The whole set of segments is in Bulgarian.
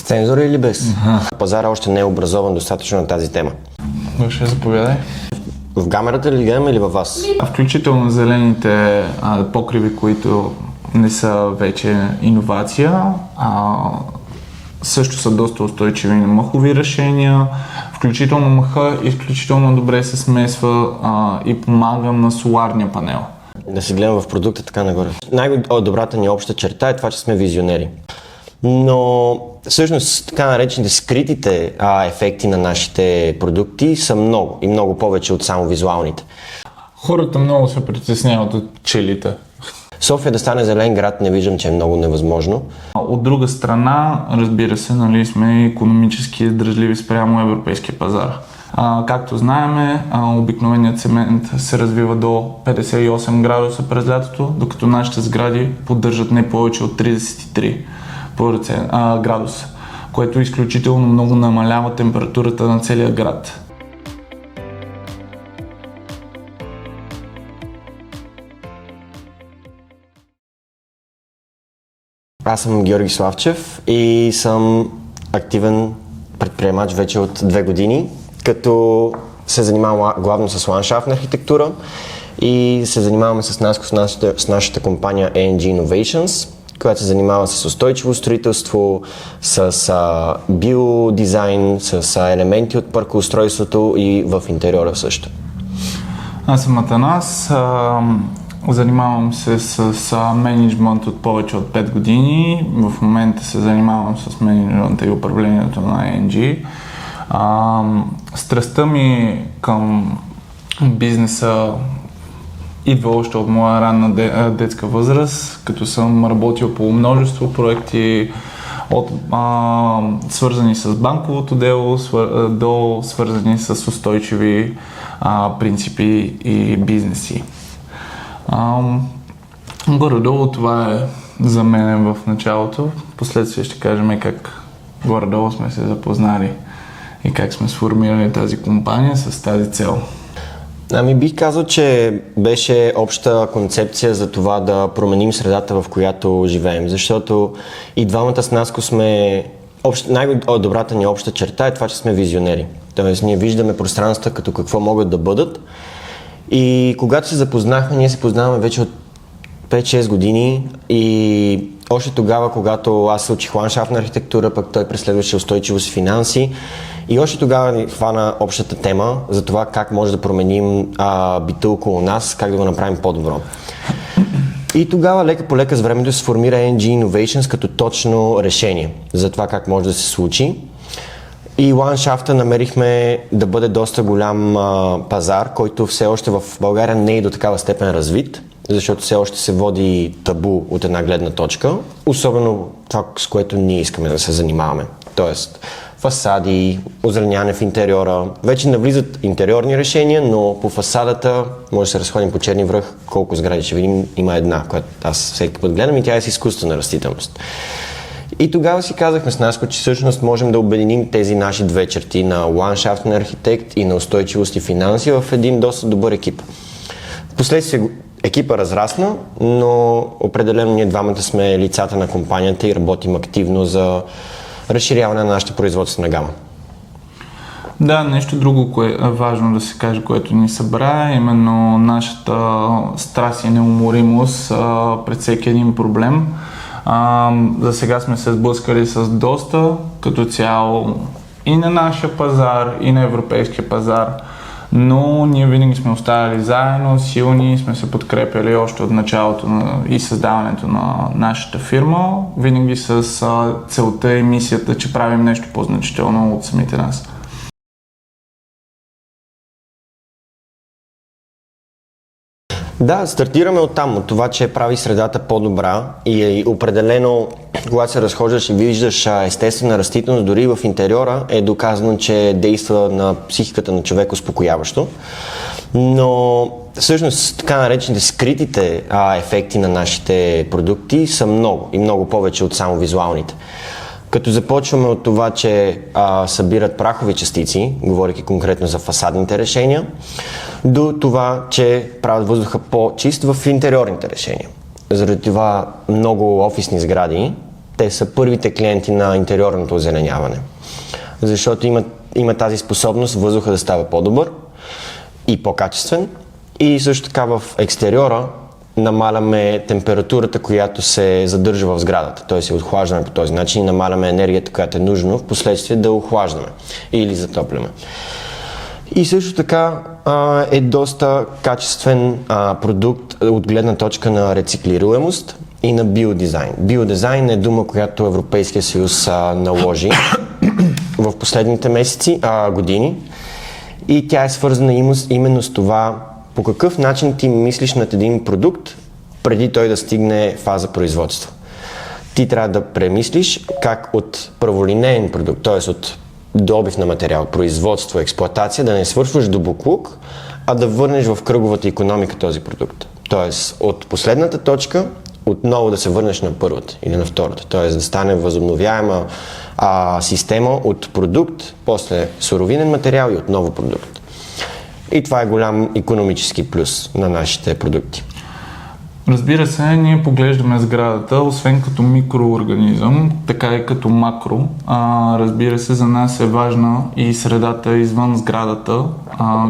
цензура или без? Пазара още не е образован достатъчно на тази тема. Ще заповядай. В камерата ли гледаме или във вас? Включително зелените покриви, които не са вече иновация, също са доста устойчиви на мъхови решения. Включително мъха изключително добре се смесва и помага на соларния панел. Да се гледам в продукта така нагоре. Най-добрата ни обща черта е това, че сме визионери. Но всъщност така наречените скритите ефекти на нашите продукти са много и много повече от само визуалните. Хората много се притесняват от пчелите. София да стане зелен град не виждам, че е много невъзможно. От друга страна, разбира се, сме икономически издръжливи спрямо европейския пазар. Както знаем, обикновеният цемент се развива до 58 градуса през лятото, докато нашите сгради поддържат не повече от 33 градуса, което изключително много намалява температурата на целия град. Аз съм Георги Славчев и съм активен предприемач вече от 2 години, като се занимавам главно с ландшафтна архитектура и се занимаваме с нашата компания A&G Innovations, която се занимава с устойчиво строителство, с биодизайн, с елементи от паркоустройството и в интериора също. Аз съм Атанас. Занимавам се с мениджмънт от повече от 5 години. В момента се занимавам с мениджмънта и управлението на A&G. Страстта ми към бизнеса идва още от моя ранна детска възраст, като съм работил по множество проекти, свързани с банковото дело до свързани с устойчиви принципи и бизнеси. Горе-долу това е за мен в началото. Впоследствие ще кажем как горе-долу сме се запознали и как сме сформирали тази компания с тази цел. Бих казал, че беше обща концепция за това да променим средата, в която живеем, защото и двамата с Наско сме... Най-добрата ни обща черта е това, че сме визионери. Тоест, ние виждаме пространства като какво могат да бъдат. И когато се запознахме, ние се познаваме вече от 5-6 години и още тогава, когато аз се учих ландшафтна архитектура, пък той преследваше устойчивост и финанси, и още тогава ни хвана общата тема за това как може да променим бита около нас, как да го направим по-добро. И тогава лека по лека с времето се сформира A&G Innovations като точно решение за това как може да се случи. И ландшафта намерихме да бъде доста голям пазар, който все още в България не е до такава степен развит, защото все още се води табу от една гледна точка, особено това, с което ние искаме да се занимаваме. Тоест фасади, озеленяване в интериора. Вече навлизат интериорни решения, но по фасадата може да се разходим по Черни връх, колко сгради ще видим, има една, която аз всеки път гледам и тя е с изкуствена растителност. И тогава си казахме с Наско, че всъщност можем да обединим тези наши две черти на ландшафтен архитект и на устойчивост и финанси в един доста добър екип. Впоследствие екипа разрасна, но определено ние двамата сме лицата на компанията и работим активно за разширяване на нашата производствена гама. Да, нещо друго, което е важно да се каже, което ни събра, е именно нашата страст и неуморимост пред всеки един проблем. За сега сме се сблъскали с доста, като цяло и на нашия пазар, и на европейския пазар, но ние винаги сме оставали заедно, силни, сме се подкрепяли още от началото и създаването на нашата фирма, винаги с целта и мисията, че правим нещо по-значително от самите нас. Да, стартираме оттам, от това, че прави средата по-добра и определено, когато се разхождаш и виждаш естествена растителност, дори в интериора е доказано, че действа на психиката на човек успокояващо. Но всъщност така наречените скритите ефекти на нашите продукти са много и много повече от само визуалните. Като започваме от това, че събират прахови частици, говорейки конкретно за фасадните решения, до това, че правят въздуха по-чист в интериорните решения. Заради това много офисни сгради те са първите клиенти на интериорното озеленяване. Защото има тази способност въздуха да става по-добър и по-качествен. И също така в екстериора намаляме температурата, която се задържа в сградата. Т.е. се охлаждаме по този начин и намаляме енергията, която е нужно в последствие да охлаждаме или затопляме. И също така е доста качествен продукт от гледна точка на рециклируемост и на биодизайн. Биодизайн е дума, която Европейския съюз наложи в последните години и тя е свързана именно с това по какъв начин ти мислиш над един продукт преди той да стигне фаза производство. Ти трябва да премислиш как от праволинеен продукт, т.е. от добив на материал, производство, експлоатация, да не свършваш до боклук, а да върнеш в кръговата икономика този продукт. Тоест от последната точка отново да се върнеш на първата или на втората. Т.е. да стане възобновяема система от продукт, после суровинен материал и отново продукт. И това е голям икономически плюс на нашите продукти. Разбира се, ние поглеждаме сградата, освен като микроорганизъм, така и като макро. Разбира се, за нас е важна и средата извън сградата.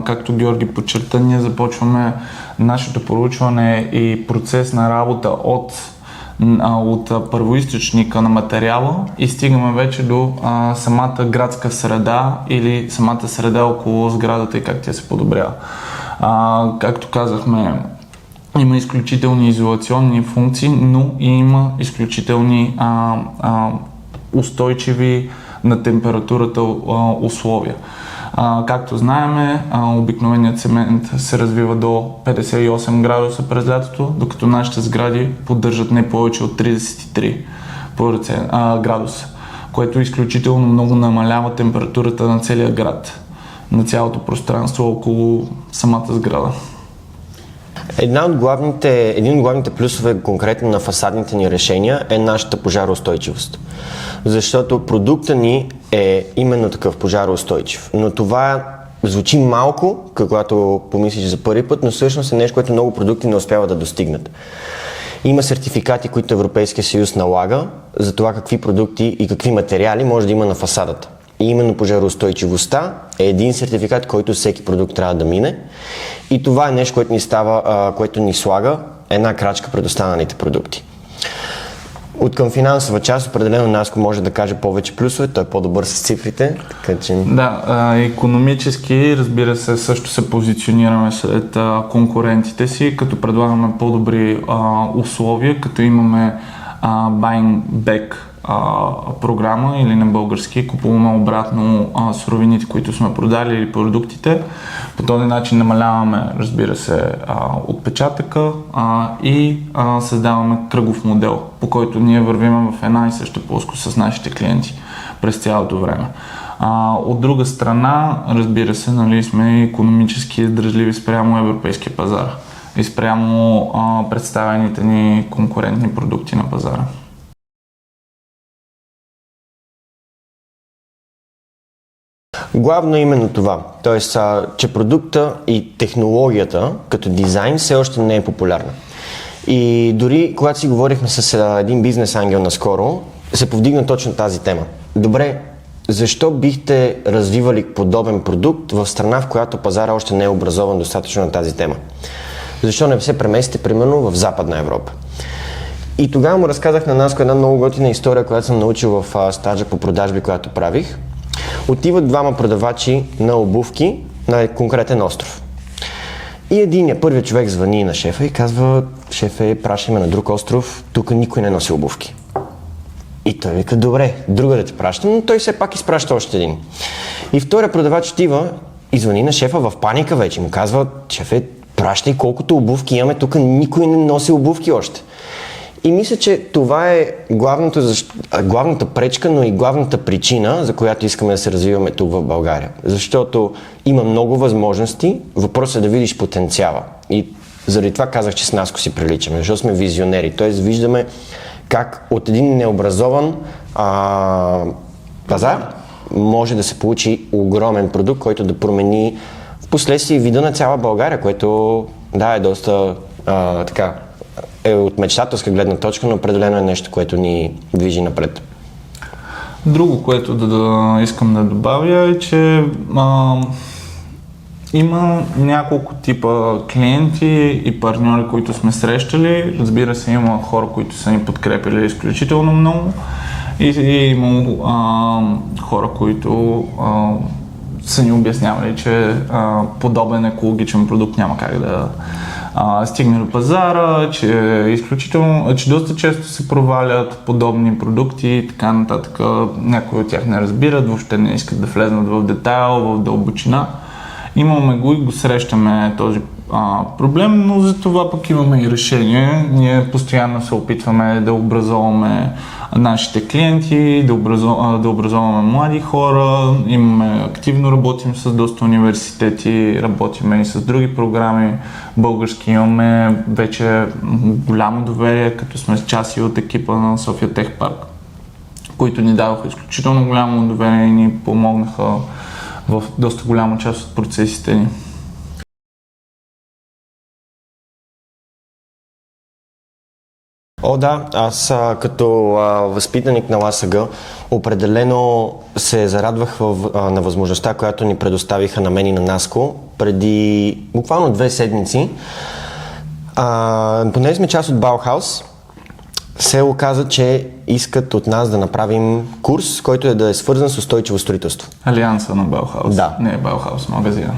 Както Георги подчерта, ние започваме нашето проучване и процес на работа от първоизточника на материала и стигаме вече до самата градска среда или самата среда около сградата и как тя се подобрява. Както казахме, има изключителни изолационни функции, но и има изключителни устойчиви на температурата условия. Както знаем, обикновеният цемент се развива до 58 градуса през лятото, докато нашите сгради поддържат не повече от 33 градуса, което изключително много намалява температурата на целия град, на цялото пространство около самата сграда. Един от главните плюсове конкретно на фасадните ни решения е нашата пожароустойчивост. Защото продукта ни е именно такъв пожароустойчив. Но това звучи малко, когато помислиш за първи път, но всъщност е нещо, което много продукти не успяват да достигнат. Има сертификати, които Европейския съюз налага за това какви продукти и какви материали може да има на фасадата. И именно пожароустойчивостта е един сертификат, който всеки продукт трябва да мине. И това е нещо, което ни слага една крачка пред останалите продукти. От към финансова част, определено Наско може да каже повече плюсове, той е по-добър с цифрите. Така че... Да, икономически, разбира се, също се позиционираме след конкурентите си, като предлагаме по-добри условия, като имаме buying back програма или на български, купуваме обратно суровините, които сме продали или продуктите. По този начин намаляваме, разбира се, отпечатъка и създаваме кръгов модел, по който ние вървим в една и съща плоскост с нашите клиенти през цялото време. От друга страна, разбира се, сме икономически дръжливи спрямо европейския пазар и спрямо представените ни конкурентни продукти на пазара. Главно именно това, т.е. че продукта и технологията като дизайн все още не е популярна. И дори когато си говорихме с един бизнес ангел наскоро, се повдигна точно тази тема. Добре, защо бихте развивали подобен продукт в страна, в която пазара още не е образован достатъчно на тази тема? Защо не се преместите, примерно, в Западна Европа? И тогава му разказах на Наско една много готина история, която съм научил в стажа по продажби, която правих. Отиват двама продавачи на обувки на конкретен остров. И първият човек звъни на шефа и казва: шефе, пращаме на друг остров, тук никой не носи обувки. И той вика: добре, друга да ти пращам, но той все пак изпраща още един. И вторият продавач отива и звъни на шефа в паника вече. Му казва: шефе, пращай колкото обувки имаме, тук никой не носи обувки още. И мисля, че това е главната пречка, но и главната причина, за която искаме да се развиваме тук в България. Защото има много възможности, въпросът е да видиш потенциала. И заради това казах, че с Наско си приличаме, защото сме визионери. Т.е. виждаме как от един необразован пазар може да се получи огромен продукт, който да промени в последствие вида на цяла България, което да, е доста е от мечтателска гледна точка, но определено е нещо, което ни движи напред. Друго, което искам да добавя е, че има няколко типа клиенти и партньори, които сме срещали. Разбира се, има хора, които са ни подкрепили изключително много и има хора, които са ни обяснявали, че подобен екологичен продукт няма как да стигне до пазара, че доста често се провалят подобни продукти и така нататък. Някои от тях не разбират, въобще не искат да влезнат в детайл, в дълбочина. Имаме го и го срещаме този проблем, но за това пък имаме и решение. Ние постоянно се опитваме да образоваме нашите клиенти, да образоваме млади хора. Активно работим с доста университети, работим и с други програми. Български имаме вече голямо доверие, като сме част и от екипа на София Тех Парк, които ни даваха изключително голямо доверие и ни помогнаха в доста голяма част от процесите ни. О, да, аз като възпитаник на ЛАСАГ определено се зарадвах на възможността, която ни предоставиха на мен и на Наско преди буквално 2 седмици. Понеже сме част от Баухаус, се оказа, че искат от нас да направим курс, който да е свързан с устойчиво строителство. Алианса на Баухаус. Да. Не е Баухаус, магазина.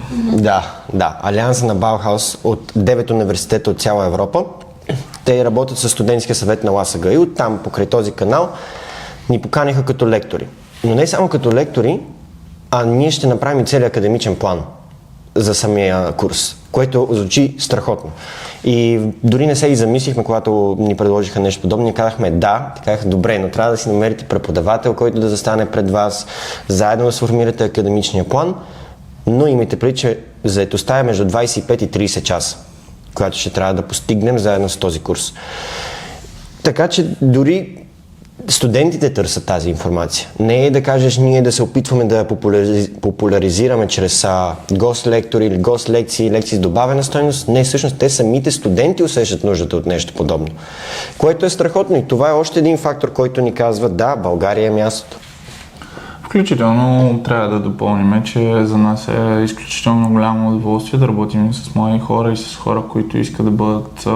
Да. Алианса на Баухаус от 9 университета от цяла Европа. Те работят с студентския съвет на ЛАСАГ и оттам, покрай този канал, ни поканиха като лектори. Но не само като лектори, а ние ще направим и целият академичен план за самия курс, което звучи страхотно. И дори не се и замислихме, когато ни предложиха нещо подобно. Ние казахме да, казаха добре, но трябва да си намерите преподавател, който да застане пред вас, заедно да сформирате академичния план, но имайте предвид, че заетостта е между 25 и 30 часа, която ще трябва да постигнем заедно с този курс. Така че дори студентите търсят тази информация. Не е да кажеш ние да се опитваме да я популяризираме чрез гост-лектори или гост-лекции, лекции с добавена стойност. Не, всъщност те самите студенти усещат нуждата от нещо подобно. Което е страхотно и това е още един фактор, който ни казва да, България е мястото. Включително трябва да допълним, че за нас е изключително голямо удоволствие да работим с млади хора и с хора, които искат да бъдат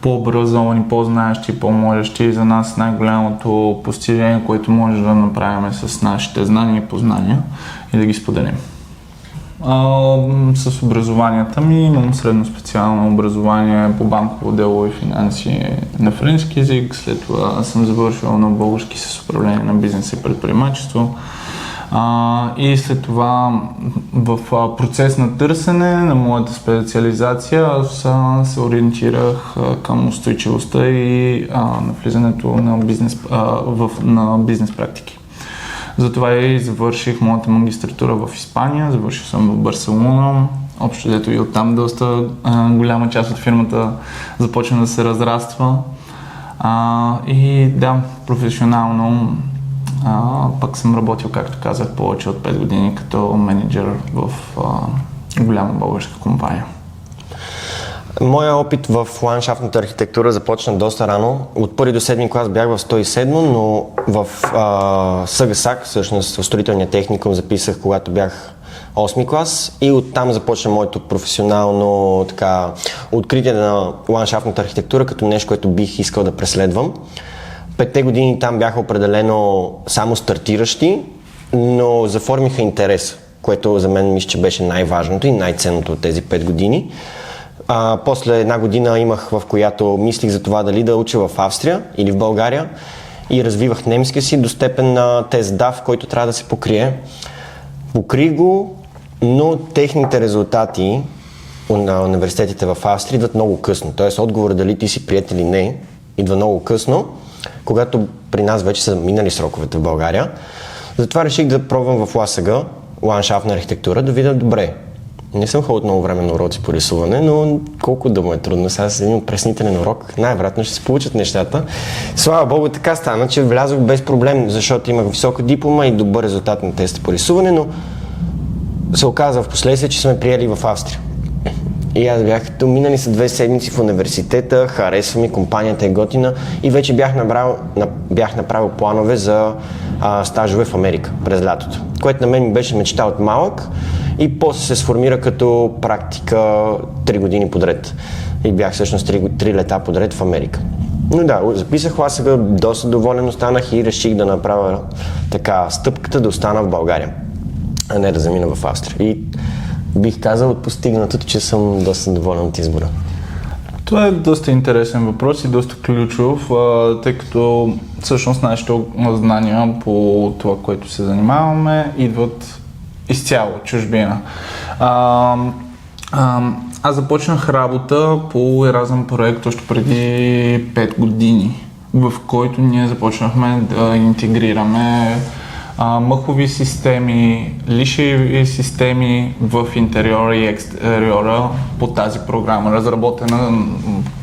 по-образовани, по-знаещи, по-можещи. За нас най-голямото постижение, което може да направим с нашите знания и познания и да ги споделим. С образованията ми имам средно специално образование по банково дело и финанси на френски език, след това съм завършил на български с управление на бизнес и предприемачество и след това в процес на търсене на моята специализация аз се ориентирах към устойчивостта и навлизането на бизнес практики. Затова и завърших моята магистратура в Испания, завърших съм в Барселона. Общо дето и оттам доста голяма част от фирмата започна да се разраства. И да, професионално пък съм работил, както казах, повече от 5 години като менеджер в голяма българска компания. Моя опит в ландшафтната архитектура започна доста рано. От 1 до 7 клас бях в 107, но в СГСАК, всъщност в строителния техникум, записах когато бях 8 клас и оттам започна моето професионално откритие на ландшафтната архитектура като нещо, което бих искал да преследвам. 5 години там бяха определено само стартиращи, но заформиха интерес, което за мен мисля, че беше най-важното и най-ценното от тези 5 години. После 1 година имах, в която мислих за това дали да уча в Австрия или в България и развивах немския си до степен на тест DAF, който трябва да се покрие. Покрих го, но техните резултати на университетите в Австрия идват много късно. Тоест отговорът дали ти си прият или не идва много късно, когато при нас вече са минали сроковете в България. Затова реших да пробвам в ЛАСАГ, ландшафтна архитектура, да видя добре. Не съм ходил много време на уроци по рисуване, но колко да му е трудно. Сега с един опреснителен урок, най-вероятно ще се получат нещата. Слава Богу, така стана, че влязох без проблем, защото имах висока диплома и добър резултат на теста по рисуване, но се оказа в последствие, че сме приели в Австрия. И аз бях като минали са 2 седмици в университета, харесва ми, компанията е готина и вече бях направил планове за стажове в Америка през лятото, което на мен ми беше мечта от малък и после се сформира като практика 3 години подред. И бях всъщност 3 лета подред в Америка. Но да, записах ласъга, доста доволен останах и реших да направя така стъпката да остана в България, а не да замина в Австрия. И бих казал от постигнатото, че съм доста доволен от избора. Това е доста интересен въпрос и доста ключов, тъй като всъщност нашите знания по това, което се занимаваме, идват изцяло от чужбина. Аз започнах работа по Еразъм проект още преди 5 години, в който ние започнахме да интегрираме мъхови системи, лишеви системи в интериора и екстериора по тази програма, разработена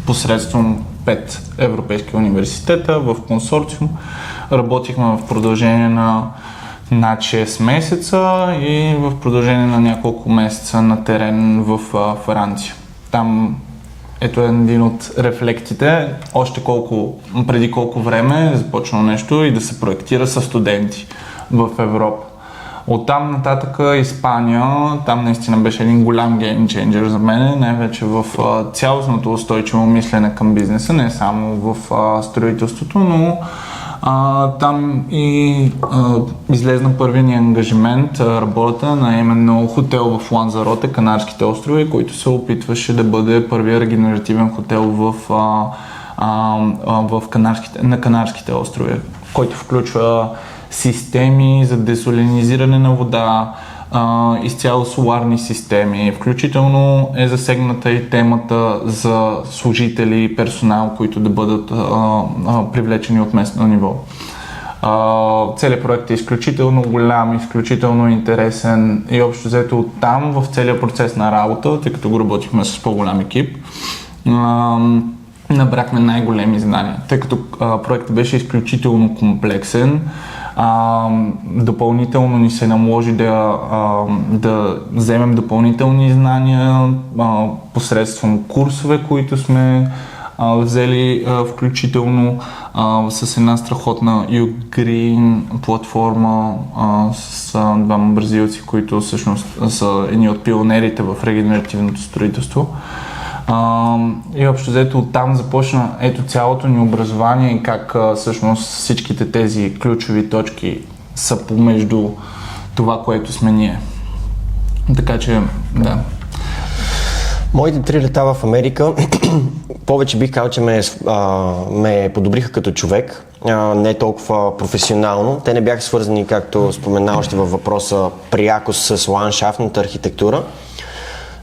посредством 5 европейски университета в консорциум. Работихме в продължение на над 6 месеца и в продължение на няколко месеца на терен в Франция. Там ето е един от рефлектите, преди колко време е започнало нещо и да се проектира със студенти в Европа. Оттам нататък Испания, там наистина беше един голям геймченджер за мен, най-вече в цялостното устойчиво мислене към бизнеса, не само в строителството, но там излезна първия ни ангажимент, работата на именно хотел в Ланзароте, Канарските острови, който се опитваше да бъде първия регенеративен хотел на Канарските острови, който включва системи за десалинизиране на вода, изцяло соларни системи, включително е засегната и темата за служители и персонал, които да бъдат привлечени от местно ниво. Целият проект е изключително голям, изключително интересен и общо взето оттам в целия процес на работа, тъй като го работихме с по-голям екип, набрахме най-големи знания, тъй като проектът беше изключително комплексен. Допълнително ни се наложи да вземем допълнителни знания посредством курсове, които сме взели, включително с една страхотна YouGreen платформа с двама бразилци, които всъщност са едни от пионерите в регенеративното строителство. И общо взето оттам започна цялото ни образование и как всъщност всичките тези ключови точки са помежду това, което сме ние. Така че, да. Моите 3 лета в Америка повече бих казал, че ме подобриха като човек, не толкова професионално. Те не бяха свързани, както спомена още във въпроса, пряко с ландшафтната архитектура,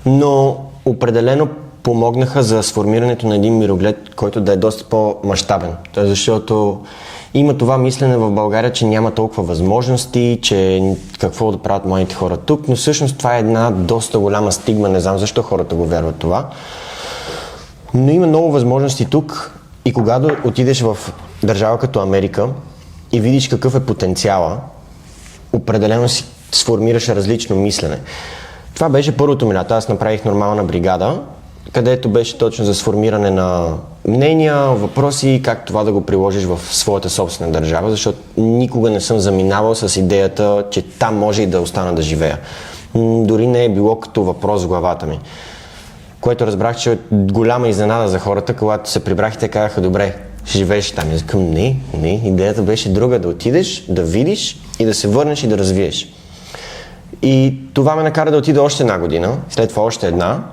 но определено помогнаха за сформирането на един мироглед, който да е доста по-мащабен. Защото има това мислене в България, че няма толкова възможности, че какво да правят младите хора тук, но всъщност това е една доста голяма стигма, не знам защо хората го вярват това. Но има много възможности тук и когато отидеш в държава като Америка и видиш какъв е потенциала, определено си сформираш различно мислене. Това беше първото ми лято. Аз направих нормална бригада, където беше точно за сформиране на мнения, въпроси и как това да го приложиш в своята собствена държава, защото никога не съм заминавал с идеята, че там може и да остана да живея. Дори не е било като въпрос в главата ми. Което разбрах, че е голяма изненада за хората, когато се прибрах и те казаха, добре, ще живееш там. И казвам, не, идеята беше друга, да отидеш, да видиш и да се върнеш и да развиеш. И това ме накара да отида още една година, след това още една.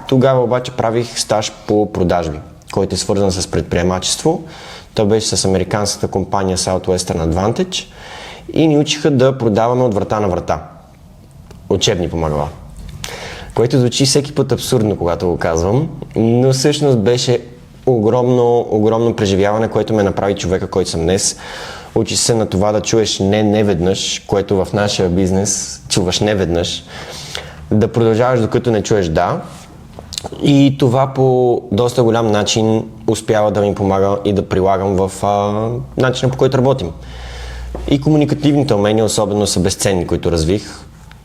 Тогава обаче правих стаж по продажби, който е свързан с предприемачество. Той беше с американската компания Southwestern Advantage и ни учиха да продаваме от врата на врата. Учебни помагала. Което звучи всеки път абсурдно, когато го казвам, но всъщност беше огромно преживяване, което ме направи човека, който съм днес. Учи се на това да чуеш не веднъж, което в нашия бизнес чуваш не веднъж, да продължаваш докато не чуеш да. И това по доста голям начин успява да ми помага и да прилагам в начина, по който работим. И комуникативните умения особено са безценни, които развих,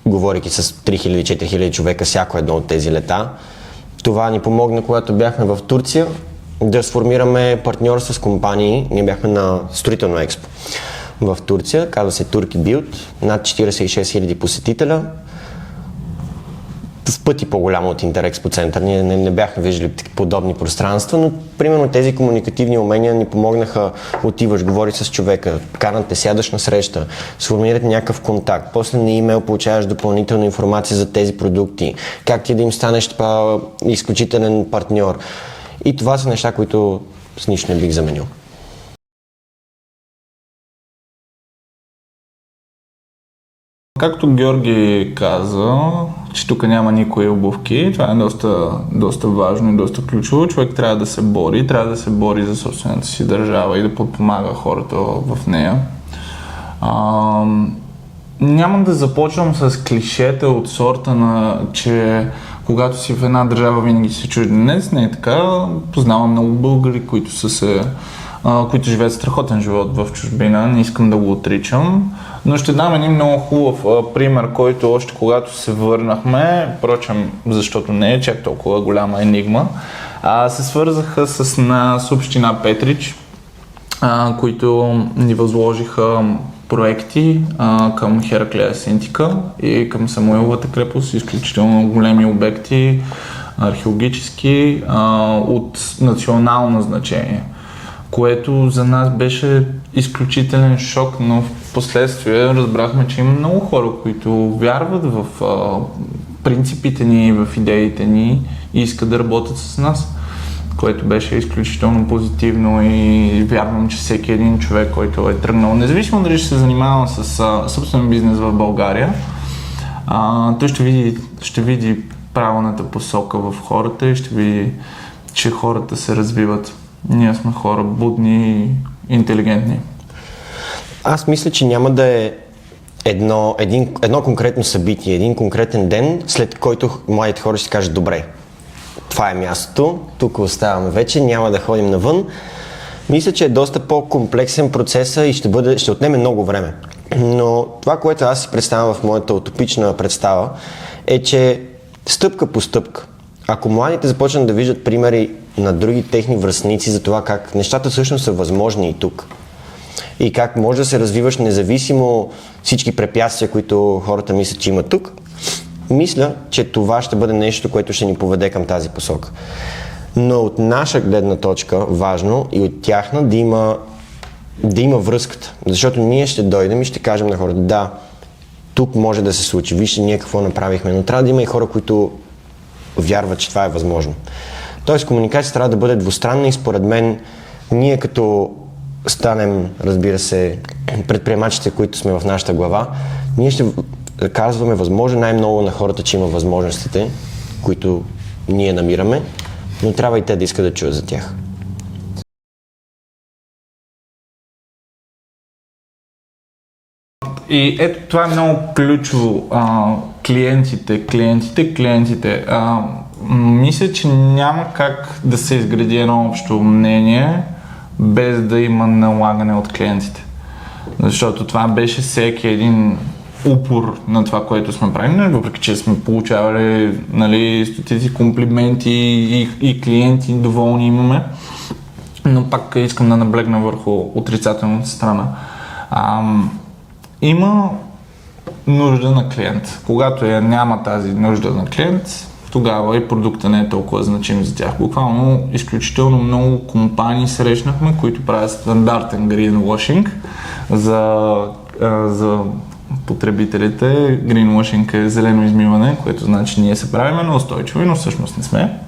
говорейки с 3000-4000 човека всяко едно от тези лета. Това ни помогна, когато бяхме в Турция, да сформираме партньорство с компании. Ние бяхме на строително експо в Турция, казва се Turkey Build, над 46 000 посетителя, в пъти по-голямо от Интерекспо център. Ние не бяхме виждали подобни пространства, но примерно тези комуникативни умения ни помогнаха. Отиваш, говориш с човека, канат те, сядаш на среща, сформирате някакъв контакт, после на имейл получаваш допълнителна информация за тези продукти, как ти да им станеш изключителен партньор. И това са неща, които с нищо не бих заменил. Както Георги каза, че тук няма никои обувки, това е доста важно и доста ключово. Човек трябва да се бори за собствената си държава и да подпомага хората в нея. Няма да започвам с клишета от сорта на, че когато си в една държава винаги си чужденец, не е така. Познавам много българи, които живеят страхотен живот в чужбина, не искам да го отричам, но ще дам един много хубав пример, който още когато се върнахме, впрочем, защото не е чак толкова голяма енигма, се свързаха с нас община Петрич, които ни възложиха проекти към Хераклея Синтика и към Самуиловата крепост, изключително големи обекти, археологически, от национално значение, което за нас беше изключителен шок, но в последствие разбрахме, че има много хора, които вярват в принципите ни, в идеите ни и искат да работят с нас, което беше изключително позитивно и вярвам, че всеки един човек, който е тръгнал, независимо дали ще се занимава с собствен бизнес в България, той ще види правилната посока в хората и ще види, че хората се развиват. Ние сме хора будни и интелигентни. Аз мисля, че няма да е едно конкретно събитие, един конкретен ден, след който младите хора ще кажат: добре, това е мястото, тук оставаме вече, няма да ходим навън. Мисля, че е доста по-комплексен процеса и ще отнеме много време. Но това, което аз си представям в моята утопична представа, е, че стъпка по стъпка, ако младите започнат да виждат примери на други техни връстници за това как нещата всъщност са възможни и тук, и как може да се развиваш независимо всички препятствия, които хората мислят, че има тук, мисля, че това ще бъде нещо, което ще ни поведе към тази посока. Но от наша гледна точка, важно и от тяхна, да има връзката. Защото ние ще дойдем и ще кажем на хората: да, тук може да се случи, вижте ние какво направихме, но трябва да има и хора, които вярват, че това е възможно. Тоест комуникацията трябва да бъде двустранна и според мен ние като станем, разбира се, предприемачите, които сме в нашата глава, ние ще казваме възможно най-много на хората, че има възможностите, които ние намираме, но трябва и те да искат да чуят за тях. И ето това е много ключово. Клиентите. Мисля, че няма как да се изгради едно общо мнение без да има налагане от клиентите. Защото това беше всеки един упор на това, което сме правили, въпреки че сме получавали, стотици комплименти и клиенти доволни имаме. Но пак искам да наблегна върху отрицателната страна. Има нужда на клиент. Когато няма тази нужда на клиент, тогава и продукта не е толкова значим за тях. Буквално изключително много компании срещнахме, които правят стандартен greenwashing за потребителите. Greenwashing е зелено измиване, което значи ние се правиме неустойчиво, но всъщност не сме.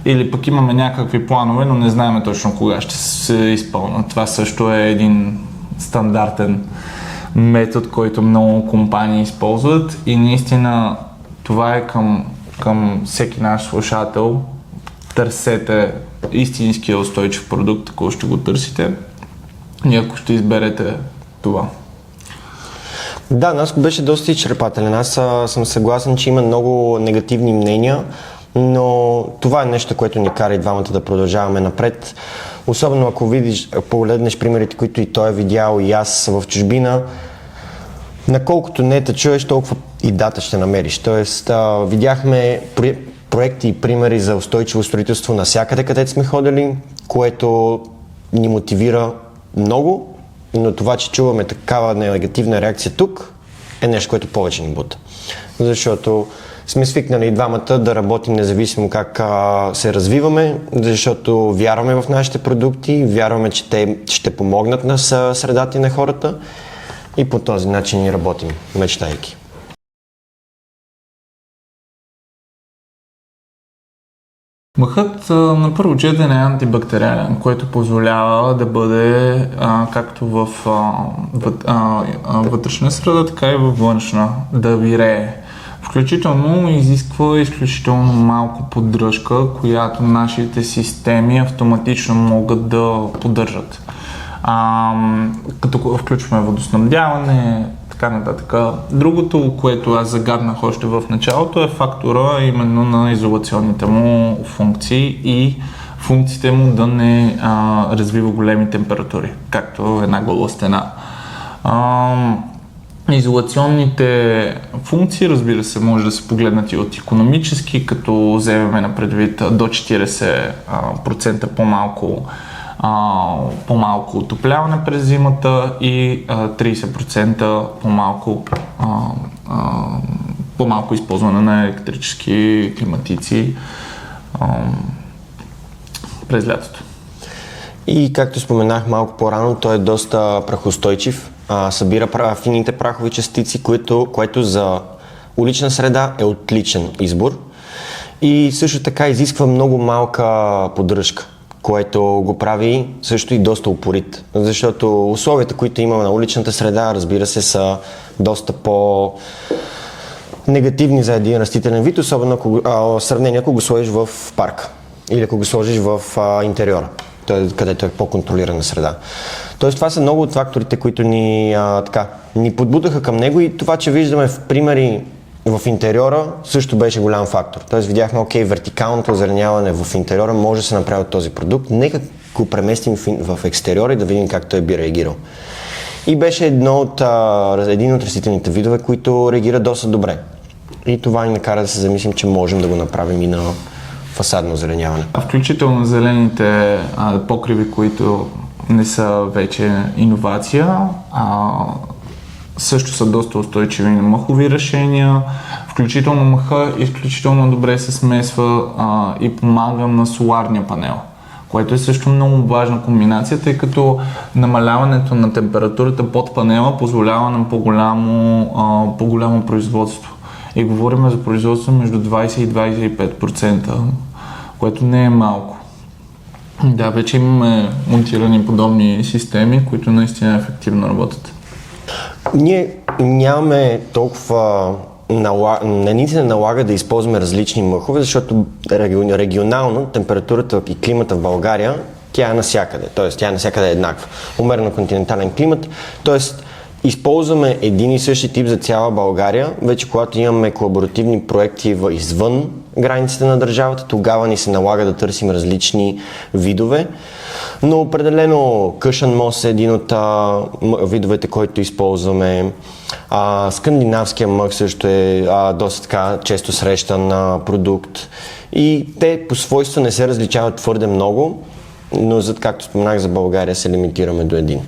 Или пък имаме някакви планове, но не знаем точно кога ще се изпълнят. Това също е един стандартен метод, който много компании използват и наистина това е към всеки наш слушател. Търсете истинския устойчив продукт, ако ще го търсите и ако ще изберете това. Да, нас беше доста изчерпателен. Аз съм съгласен, че има много негативни мнения, но това е нещо, което ни кара и двамата да продължаваме напред. Особено ако погледнеш примерите, които и той е видял и аз в чужбина, наколкото не те чуеш, толкова и дата ще намериш. Тоест, видяхме проекти и примери за устойчиво строителство навсякъде, където сме ходили, което ни мотивира много, но това, че чуваме такава негативна реакция тук, е нещо, което повече ни бута. Защото сме свикнали двамата да работим независимо как се развиваме, защото вярваме в нашите продукти, вярваме, че те ще помогнат на средата и на хората и по този начин и работим, мечтайки. Мъхът на първо четене е антибактериален, което позволява да бъде както в вътрешна среда, така и във външна, да вирее. Включително изисква изключително малко поддръжка, която нашите системи автоматично могат да поддържат. Като включваме водоснабдяване, така нататък. Другото, което аз загаднах още в началото, е фактора именно на изолационните му функции и функциите му да не развива големи температури, както една гола стена. Изолационните функции, разбира се, може да се погледнат и от икономически, като вземем на предвид до 40% по-малко отопляване през зимата и 30% по-малко използване на електрически климатици през лятото. И както споменах малко по-рано, той е доста прахоустойчив, събира фините прахови частици, което за улична среда е отличен избор и също така изисква много малка поддръжка, което го прави също и доста упорит, защото условията, които имаме на уличната среда, разбира се, са доста по-негативни за един растителен вид, особено в сравнение, ако го сложиш в парк или ако го сложиш в интериора, където е по-контролирана среда. Тоест това са много от факторите, които ни подбутаха към него и това, че виждаме в примери в интериора, също беше голям фактор. Тоест видяхме, вертикалното озеленяване в интериора може да се направи от този продукт, нека го преместим в екстериора и да видим как той би реагирал. И беше един от растителните видове, които реагира доста добре. И това ни накара да се замислим, че можем да го направим и на фасадно озеленяване. Включително зелените покриви, които не са вече иновация, също са доста устойчиви на мъхови решения. Включително мъха изключително добре се смесва и помага на соларния панел, което е също много важна комбинация, тъй като намаляването на температурата под панела позволява нам по-голямо производство. И говорим за производство между 20 и 25%, което не е малко. Да, вече имаме монтирани подобни системи, които наистина ефективно работят. Ние нямаме толкова не се налага да използваме различни мъхове, защото регионално температурата и климата в България, тя е навсякъде, т.е. тя е навсякъде еднаква. Умерено континентален климат, т.е. използваме един и същи тип за цяла България, вече когато имаме колаборативни проекти извън границите на държавата, тогава ни се налага да търсим различни видове, но определено къшен мост е един от видовете, който използваме. Скандинавския мъх също е доста така често срещан продукт и те по свойства не се различават твърде много, но както споменах за България се лимитираме до един.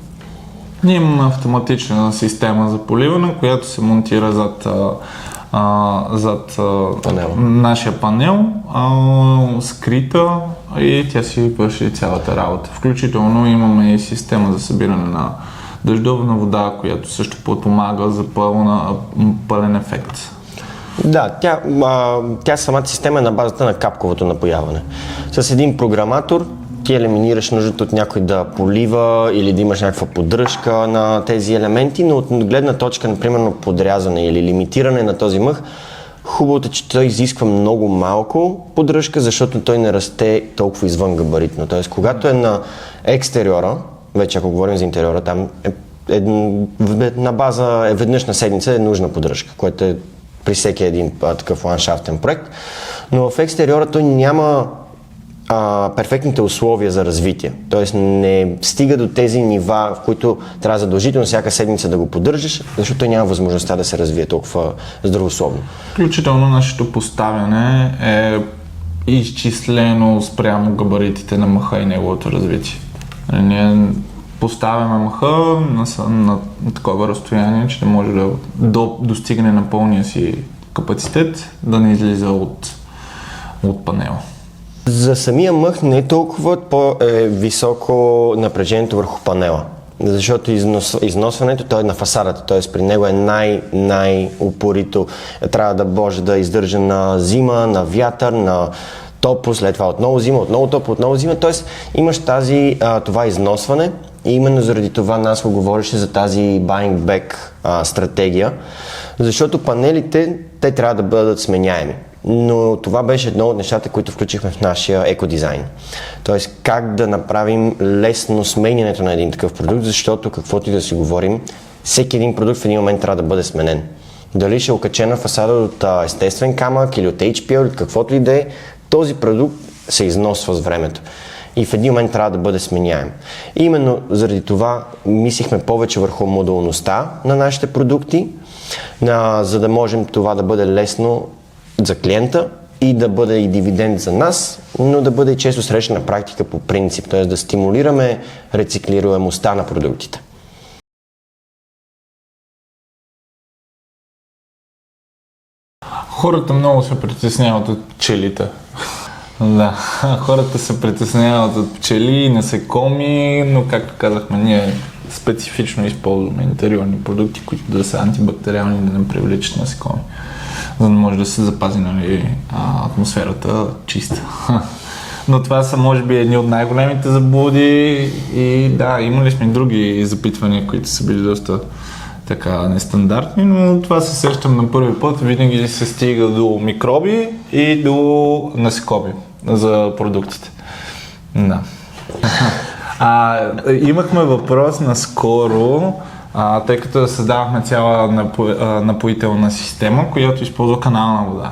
Ние имаме автоматична система за поливане, която се монтира зад нашия панел, скрита и тя си върши цялата работа. Включително имаме и система за събиране на дъждовна вода, която също подпомага за пълен ефект. Да, тя самата система е на базата на капковото напояване. С един програматор ти елиминираш нуждата от някой да полива или да имаш някаква поддръжка на тези елементи, но от гледна точка, например, подрязане или лимитиране на този мъх, хубавото е, че той изисква много малко поддръжка, защото той не расте толкова извън габаритно. Тоест, когато е на екстериора, вече ако говорим за интериора, там на база веднъж на седмица е нужна поддръжка, което е при всеки един такъв ландшафтен проект, но в екстериора той няма перфектните условия за развитие. Тоест не стига до тези нива, в които трябва задължително всяка седмица да го поддържаш, защото той няма възможността да се развие толкова здравословно. Включително нашето поставяне е изчислено спрямо габаритите на мъха и неговото развитие. Ние поставяме мъха на такова разстояние, че да може да достигне на пълния си капацитет, да не излиза от панела. За самия мъх не е толкова по-високо напрежението върху панела, защото износването той е на фасадата, т.е. при него е най-упорито. Трябва да може да издържа на зима, на вятър, на топло, след това отново зима, отново топло, отново зима, т.е. имаш това износване и именно заради това нас говореше за тази buying back стратегия, защото панелите те трябва да бъдат сменяеми. Но това беше едно от нещата, които включихме в нашия екодизайн. Тоест как да направим лесно сменянето на един такъв продукт, защото каквото и да си говорим, всеки един продукт в един момент трябва да бъде сменен. Дали ще е окачена фасада от естествен камък или от HPL или каквото и да е, този продукт се износва с времето. И в един момент трябва да бъде сменяем. И именно заради това мислихме повече върху модулността на нашите продукти, за да можем това да бъде лесно за клиента и да бъде и дивиденд за нас, но да бъде и често срещана практика по принцип, т.е. да стимулираме рециклируемостта на продуктите. Хората много се притесняват от пчелите. Да, хората се притесняват от пчели, насекоми, но както казахме, ние специфично използваме интериорни продукти, които да са антибактериални, да не привличат насекоми, за да може да се запази атмосферата чиста. Но това са може би едни от най-големите заблуди и да, имали сме други запитвания, които са били доста така нестандартни, но това се сещам на първи път, винаги се стига до микроби и до насекоми за продуктите. Да. Имахме въпрос наскоро, тъй като създавахме цяла напоителна система, която използва канална вода.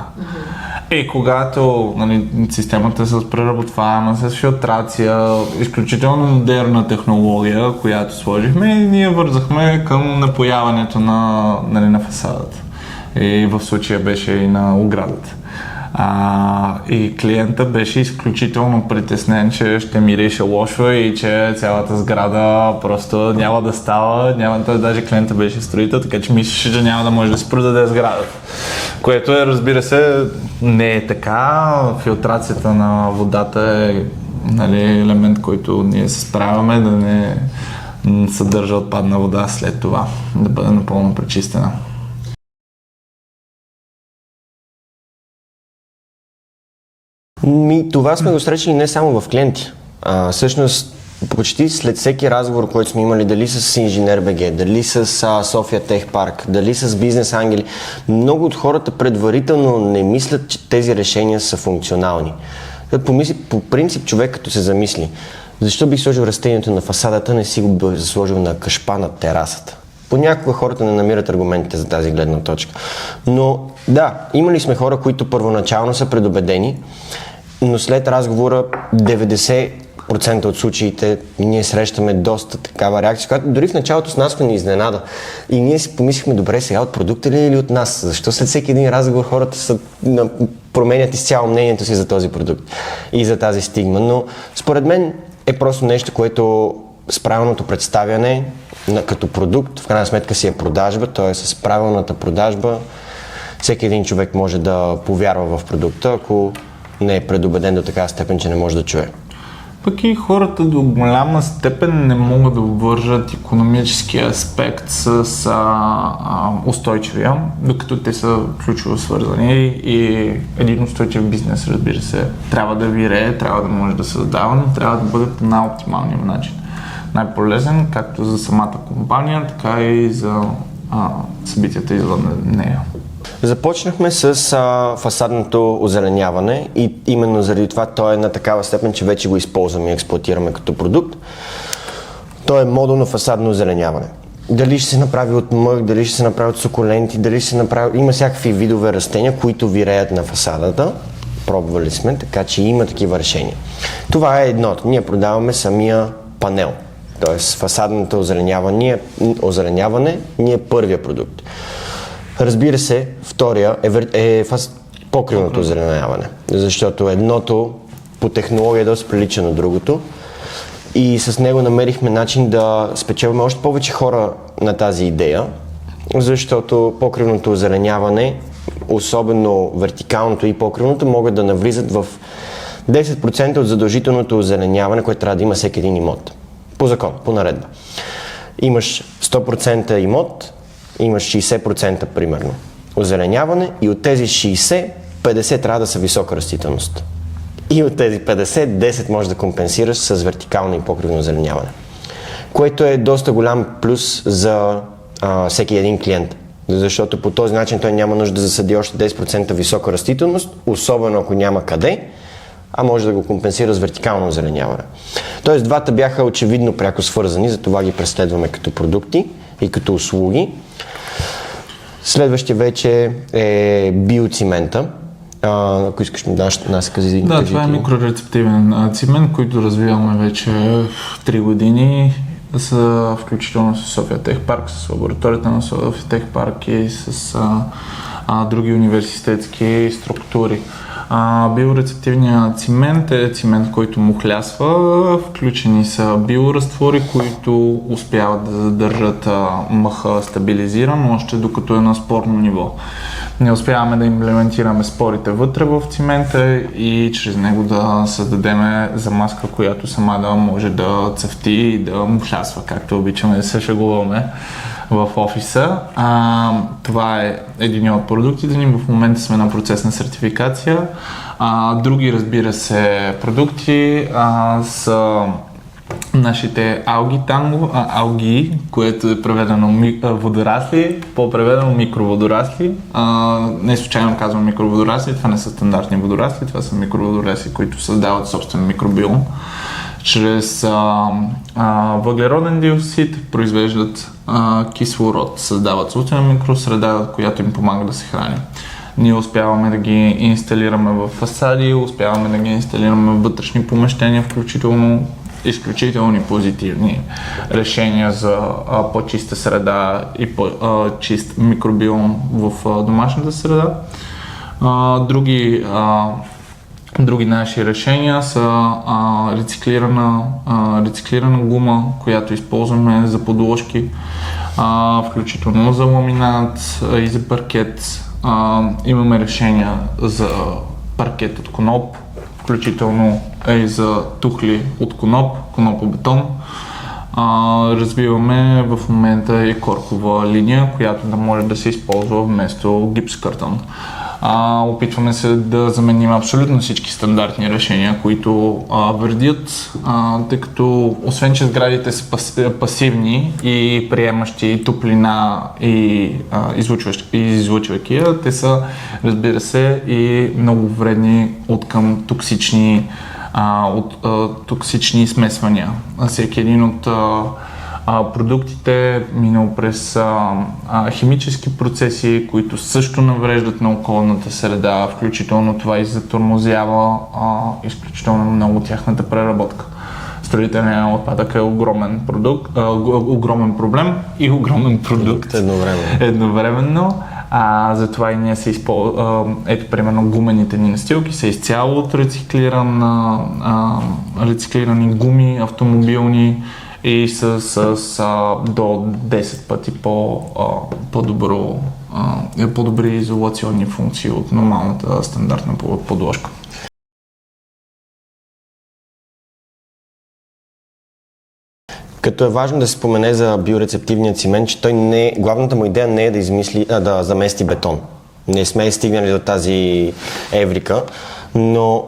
И когато системата с преработваема, с филтрация, изключително модерна технология, която сложихме, ние вързахме към напояването на фасадата. И в случая беше и на оградата. И клиента беше изключително притеснен, че ще мирише лошо и че цялата сграда просто няма да става. Той даже клиента беше строител, така че мислеше, че няма да може да се продаде сградата. Което е, разбира се, не е така. Филтрацията на водата е елемент, който ние се справяме да не съдържа отпадна вода след това, да бъде напълно пречистена. Това сме го срещали не само в клиенти. Всъщност, почти след всеки разговор, който сме имали, дали с Инженер БГ, дали с София Тех Парк, дали с Бизнес Ангели, много от хората предварително не мислят, че тези решения са функционални. По принцип, човек като се замисли, защо бих сложил растението на фасадата, не си го бих сложил на кашпа на терасата. Понякога хората не намират аргументите за тази гледна точка. Но да, имали сме хора, които първоначално са предубедени, но след разговора 90% от случаите ние срещаме доста такава реакция, която дори в началото с нас ни изненада. И ние си помислихме, добре, сега от продукта ли или от нас? Защо след всеки един разговор хората променят изцяло мнението си за този продукт и за тази стигма. Но според мен е просто нещо, което с правилното представяне като продукт, в крайна сметка си е продажба, т.е. с правилната продажба всеки един човек може да повярва в продукта, ако не е предубеден до такава степен, че не може да чуе. Пък и хората до голяма степен не могат да обвържат икономическия аспект с устойчивия, докато те са ключово свързани и един устойчив бизнес, разбира се, трябва да вирее, трябва да може да се създава, но трябва да бъде по най-оптималния начин. Най-полезен както за самата компания, така и за събитията извън нея. Започнахме с фасадното озеленяване и именно заради това то е на такава степен, че вече го използваме и експлоатираме като продукт. То е модулно фасадно озеленяване. Дали ще се направи от мъх, дали ще се направи от сукуленти, дали ще се направи... Има всякакви видове растения, които виреят на фасадата пробвали сме, така че има такива решения. Това е едното. Ние продаваме самия панел, т.е. фасадното озеленяване ни е първия продукт. Разбира се, втория е покривното озеленяване, защото едното по технология доста прилича на другото и с него намерихме начин да спечелим още повече хора на тази идея, защото покривното озеленяване, особено вертикалното и покривното, могат да навлизат в 10% от задължителното озеленяване, което трябва да има всеки един имот. По закон, по наредба. Имаш 100% имот, имаш 60% примерно озеленяване и от тези 60, 50 трябва да са висока растителност. И от тези 50, 10 можеш да компенсираш с вертикално и покривно озеленяване. Което е доста голям плюс за всеки един клиент. Защото по този начин той няма нужда да засади още 10% висока растителност, особено ако няма къде, а може да го компенсира с вертикално озеленяване. Тоест двата бяха очевидно пряко свързани, затова ги преследваме като продукти и като услуги. Следващия вече е биоцимента. Ако искаш да даш кажи. Да, това е микрорецептивен цимент, който развиваме вече 3 години, включително с София Тех Парк, с лабораторията на София Тех Парк и с други университетски структури. Биорецептивният цимент е цимент, който мухлясва, включени са биоразтвори, които успяват да задържат мъха стабилизиран, още докато е на спорно ниво. Не успяваме да имплементираме спорите вътре в цимента и чрез него да създадем замазка, която сама да може да цъфти и да мухлясва, както обичаме да се шегуваме в офиса. Това е един от продуктите ни. В момента сме на процес на сертификация. Други, разбира се, продукти са нашите алги, което е преведено водорасли, по-преведено микроводорасли. Не случайно казвам микроводорасли, това не са стандартни водорасли, това са микроводорасли, които създават собствен микробиом. Чрез въглероден диоксид произвеждат кислород, създават собствена микросреда, която им помага да се храни. Ние успяваме да ги инсталираме в фасади, успяваме да ги инсталираме в вътрешни помещения, включително изключителни позитивни решения за по-чиста среда и по-чист микробиом в домашната среда. Други наши решения са рециклирана гума, която използваме за подложки, включително за ламинат и за паркет. Имаме решения за паркет от коноп, включително и за тухли от конопобетон. Развиваме в момента и коркова линия, която да може да се използва вместо гипс-картон. Опитваме се да заменим абсолютно всички стандартни решения, които вредят, тъй като освен че сградите са пасивни и приемащи топлина и излъчвайки я, те са, разбира се, и много вредни от към токсични смесвания. Всеки един от продуктите минал през химически процеси, които също навреждат на околната среда, включително това и затормозява изключително много тяхната преработка. Строителният отпадък е огромен проблем и огромен продукт едновременно. Затова и ние се използваме, ето примерно гумените ни настилки са изцяло от рециклирани гуми автомобилни и с до 10 пъти по-добри изолационни функции от нормалната стандартна подложка. Като е важно да се спомене за биорецептивния цимент, че главната му идея не е да замести бетон. Не сме стигнали до тази еврика, но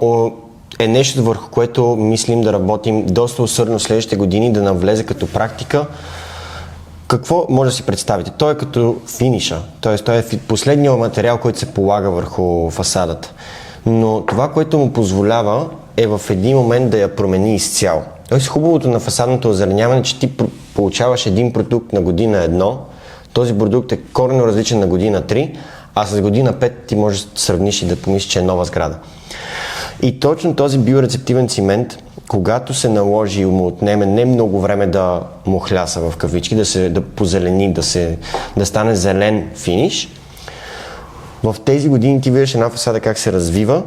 е нещо, върху което мислим да работим доста усърдно следващите години, да навлезе като практика. Какво може да си представите? Той е като финиша, т.е. той е последният материал, който се полага върху фасадата. Но това, което му позволява, е в един момент да я промени изцяло. Тоест хубавото на фасадното озеленяване, че ти получаваш един продукт на година 1, този продукт е коренно различен на година 3, а с година 5 ти можеш да сравниш и да помислиш, че е нова сграда. И точно този биорецептивен цимент, когато се наложи и му отнеме не много време да му хляса в кавички, да позелени, да стане зелен финиш, в тези години ти виждаш една фасада как се развива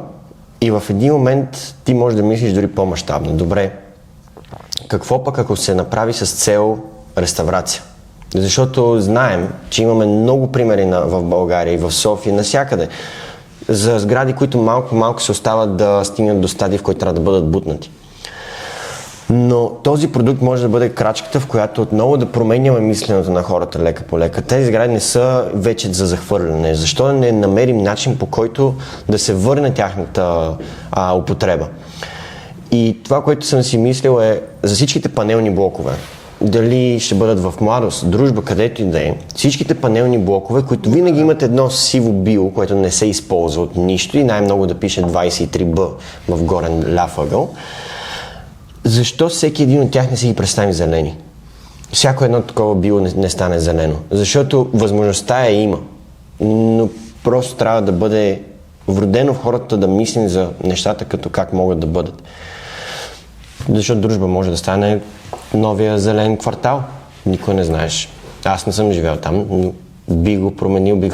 и в един момент ти можеш да мислиш дори по-мащабно. Добре, какво пък ако се направи с цел реставрация? Защото знаем, че имаме много примери в България и в София, навсякъде, за сгради, които малко се остават да стигнат до стадия, в който трябва да бъдат бутнати. Но този продукт може да бъде крачката, в която отново да променяме мисленето на хората лека по лека. Тези сгради не са вече за захвърляне. Защо да не намерим начин, по който да се върне тяхната употреба? И това, което съм си мислил е за всичките панелни блокове. Дали ще бъдат в Младост, Дружба, където и да е. Всичките панелни блокове, които винаги имат едно сиво био, което не се използва от нищо и най-много да пише 23B в горен ляв ъгъл. Защо всеки един от тях не си ги представи зелени? Всяко едно такова био не стане зелено. Защото възможността има. Но просто трябва да бъде вродено в хората да мислим за нещата като как могат да бъдат. Защото Дружба може да стане новия зелен квартал. Никой не знаеш. Аз не съм живял там, но бих го променил, бих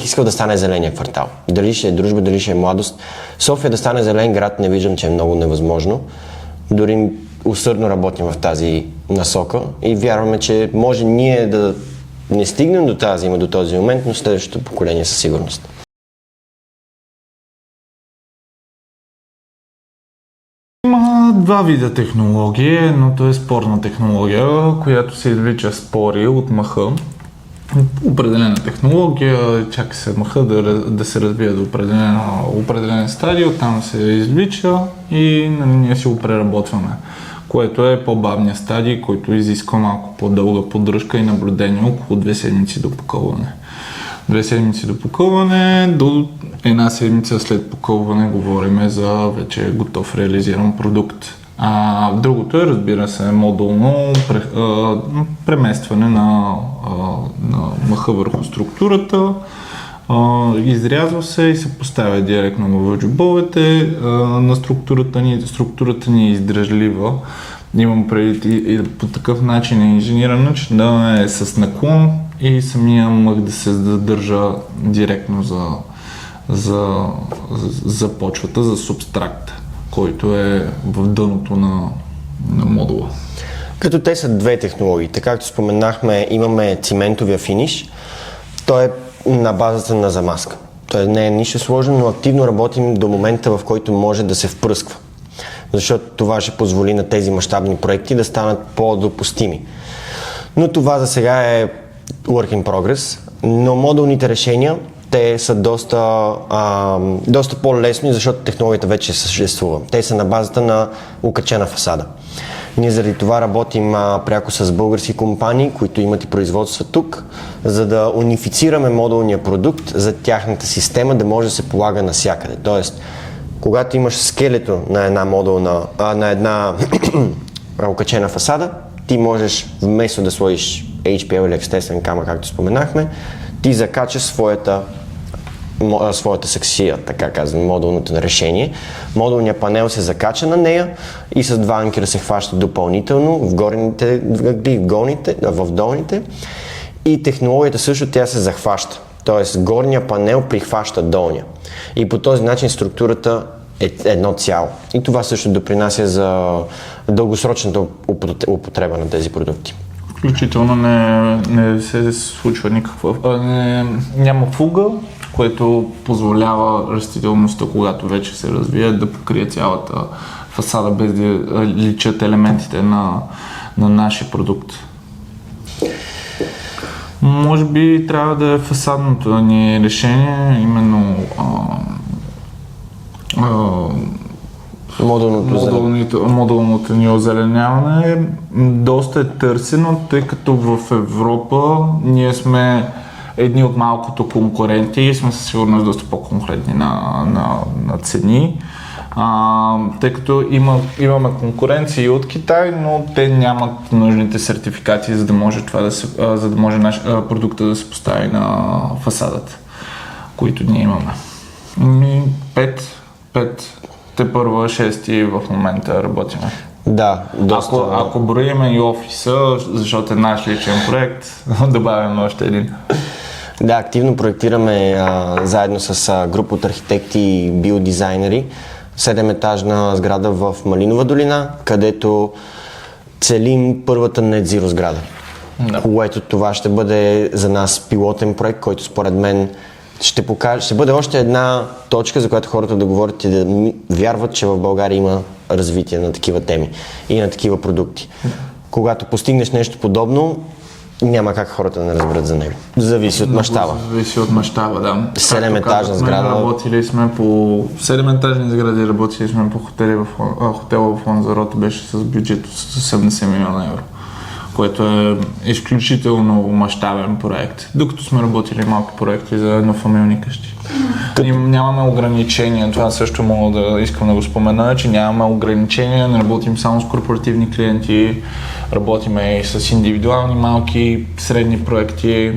искал да стане зеления квартал. Дали ще е Дружба, дали ще е Младост. София да стане зелен град не виждам, че е много невъзможно. Дори усърдно работим в тази насока и вярваме, че може ние да не стигнем до този момент, но следващото поколение със сигурност. Има два вида технологии. Едното е спорна технология, която се извлича спори от мъха. Определена технология, чака се мъха да се развие до определен стадий, оттам се извлича и ние си го преработваме, което е по-бавният стадий, който изисква малко по-дълга поддръжка и наблюдение, около 2 седмици до покълване. 2 седмици до покълване, до една седмица след покълване говорим за вече готов реализиран продукт. Другото е, разбира се, модулно преместване на мъха върху структурата. Изрязва се и се поставя директно в джобовете на структурата ни. Структурата ни е издръжлива. Имам предвид и по такъв начин е инженирана, че да е с наклон и самия мъх да се задържа директно за почвата, за субстракт, който е в дъното на модула. Като те са две технологии. Така както споменахме, имаме циментовия финиш. Той е на базата на замазка. Той не е нищо сложно, но активно работим до момента, в който може да се впръсква. Защото това ще позволи на тези мащабни проекти да станат по-допустими. Но това за сега е work in progress, но модулните решения те са доста по-лесни, защото технологията вече съществува. Те са на базата на укачена фасада. Ние заради това работим пряко с български компании, които имат и производства тук, за да унифицираме модулния продукт за тяхната система, да може да се полага навсякъде. Тоест, когато имаш скелето на една укачена фасада, ти можеш вместо да сложиш HPL или естествен камък, както споменахме, ти закачаш своята саксия, така казвам, модулното решение. Модулният панел се закача на нея и с два анкера се хваща допълнително в долните и технологията също тя се захваща. Тоест горния панел прихваща долния и по този начин структурата е едно цяло. И това също допринася за дългосрочната употреба на тези продукти. Включително не се случва няма фуга, което позволява растителността, когато вече се развие, да покрие цялата фасада, без да личат елементите на нашия продукт. Може би трябва да е фасадното ни решение, именно модулното ни озеленяване. Доста е търсено, тъй като в Европа ние сме едни от малкото конкуренти и сме със сигурност доста по-конкурентни на цени. Тъй като имаме конкуренция и от Китай, но те нямат нужните сертификати, за да може продукта да се постави на фасадата, които ние имаме. 5, те първа 6 в момента работиме. Да, доста. Ако броиме и офиса, защото е наш личен проект, добавяме още един. Да, активно проектираме заедно с група от архитекти и биодизайнери 7-етажна сграда в Малинова долина, където целим първата Net Zero сграда. Да. Което това ще бъде за нас пилотен проект, който според мен ще бъде още една точка, за която хората да говорят и да вярват, че в България има развитие на такива теми и на такива продукти. Когато постигнеш нещо подобно, няма как хората да не разберат за него. Зависи от мащаба. Зависи от мащаба, да. 7-етажна сграда. Работили сме по 7-етажни сгради, работили сме по хотела в Ланзароте, беше с бюджет от 70 милиона евро, което е изключително мащабен проект. Докато сме работили малки проекти за еднофамилни къщи. Нямаме ограничения, това също мога да искам да го спомена, че нямаме ограничения, не работим само с корпоративни клиенти, работиме и с индивидуални малки, средни проекти.